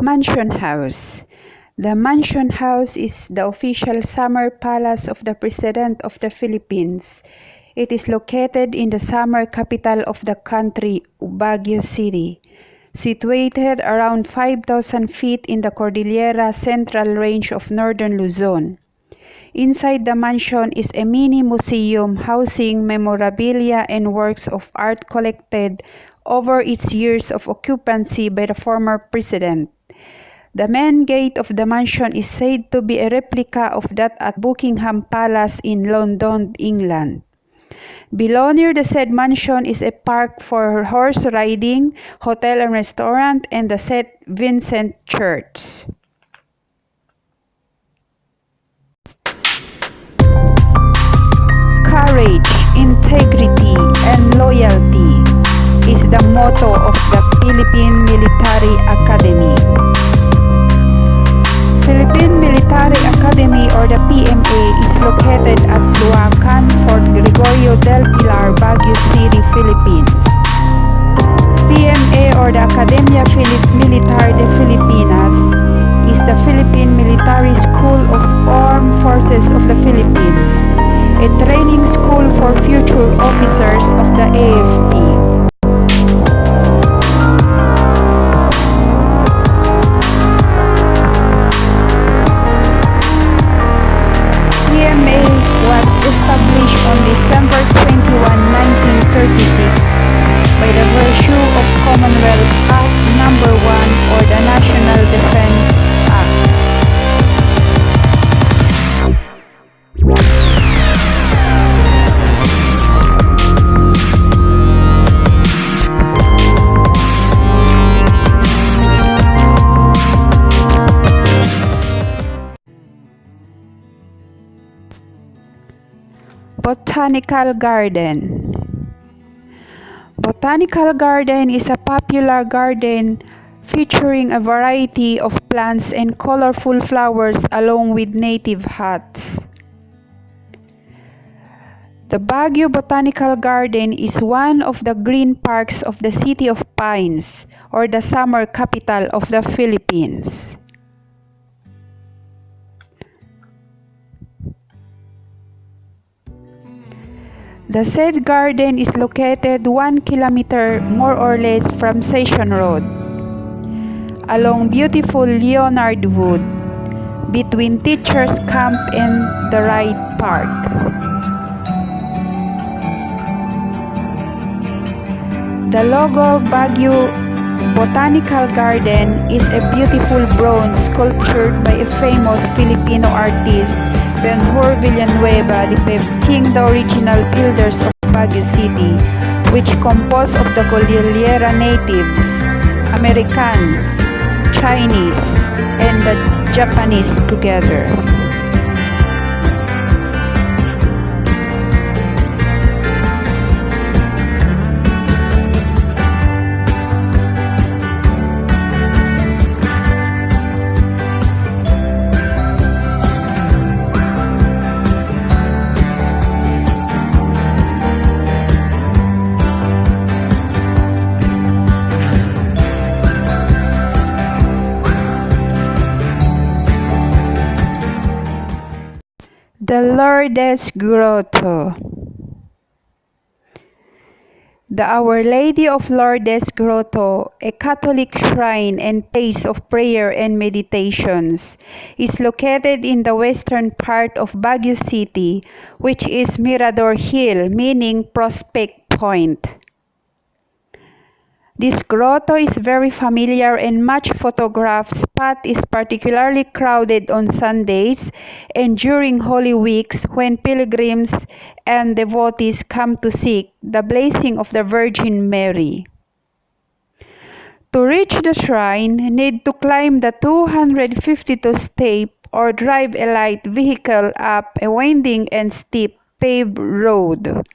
Mansion House. The Mansion House is the official summer palace of the President of the Philippines. It is located in the summer capital of the country, Baguio City. Situated around 5,000 feet in the Cordillera Central Range of northern Luzon. Inside the mansion is a mini museum housing memorabilia and works of art collected over its years of occupancy by the former president. The main gate of the mansion is said to be a replica of that at Buckingham Palace in London, England. Below near the said mansion is a park for horse riding, hotel and restaurant, and the St. Vincent Church. Courage, integrity, and loyalty is the motto of the Philippine Military Academy. Philippine Military Academy or the PMA is located at Luacan, Fort Gregorio del Pilar, Baguio City, Philippines. PMA or the Academia Militar de Filipinas is the Philippine Military School of Armed Forces of the Philippines, a training school for future officers of the AFP. Established on December 21, 1936 by the virtue of Commonwealth Act No. 1 or the National Defense Act. Botanical Garden. Botanical Garden is a popular garden featuring a variety of plants and colorful flowers along with native huts. The Baguio Botanical Garden is one of the green parks of the City of Pines, or the summer capital of the Philippines. The said garden is located 1 kilometer more or less from Station Road, along beautiful Leonard Wood, between Teachers Camp and the Ride Park. The logo Baguio Botanical Garden is a beautiful bronze sculptured by a famous Filipino artist, Benhur Villanueva, depicting the original builders of Baguio City, which composed of the Cordillera natives, Americans, Chinese, and the Japanese together. The Lourdes Grotto. The Our Lady of Lourdes Grotto, a Catholic shrine and place of prayer and meditations, is located in the western part of Baguio City, which is Mirador Hill, meaning Prospect Point. This grotto is very familiar and much photographed spot is particularly crowded on Sundays and during Holy Weeks when pilgrims and devotees come to seek the blessing of the Virgin Mary. To reach the shrine, need to climb the 252 step or drive a light vehicle up a winding and steep paved road.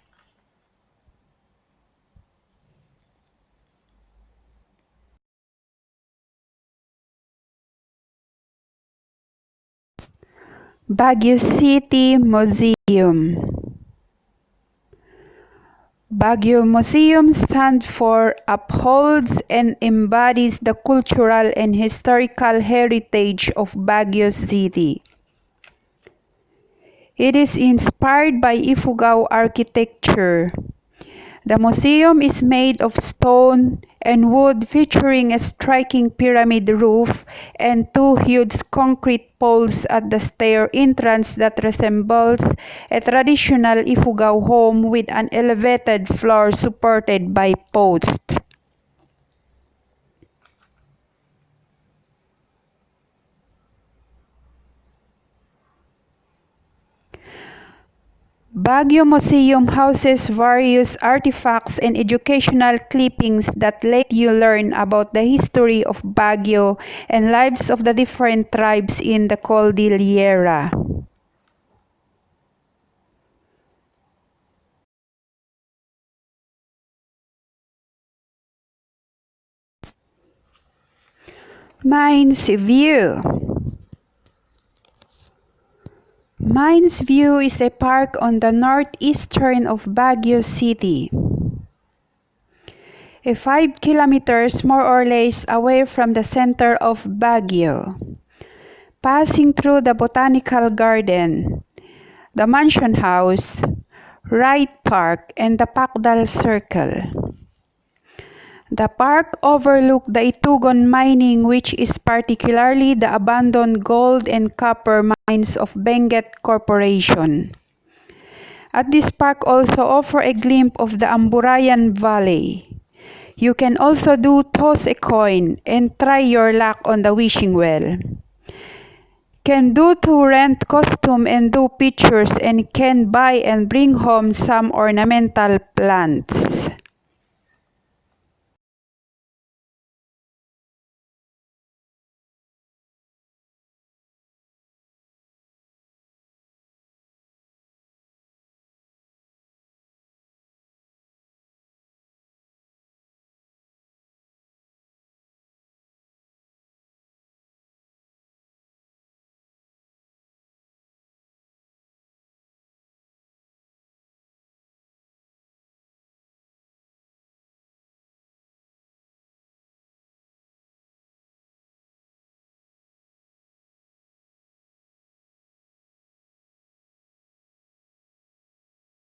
Baguio City Museum. Baguio Museum stands for upholds and embodies the cultural and historical heritage of Baguio City. It is inspired by Ifugao architecture. The museum is made of stone and wood featuring a striking pyramid roof and two huge concrete poles at the stair entrance that resembles a traditional Ifugao home with an elevated floor supported by posts. Baguio Museum houses various artifacts and educational clippings that let you learn about the history of Baguio and lives of the different tribes in the Cordillera. Mines View. Mines View is a park on the northeastern of Baguio City, 5 kilometers more or less away from the center of Baguio. Passing through the Botanical Garden, the Mansion House, Wright Park, and the Pacdal Circle. The park overlooks the Itugon mining, which is particularly the abandoned gold and copper mines of Benguet Corporation. At this park also offer a glimpse of the Amburayan Valley. You can also toss a coin and try your luck on the wishing well. Can to rent costume and do pictures, and can buy and bring home some ornamental plants.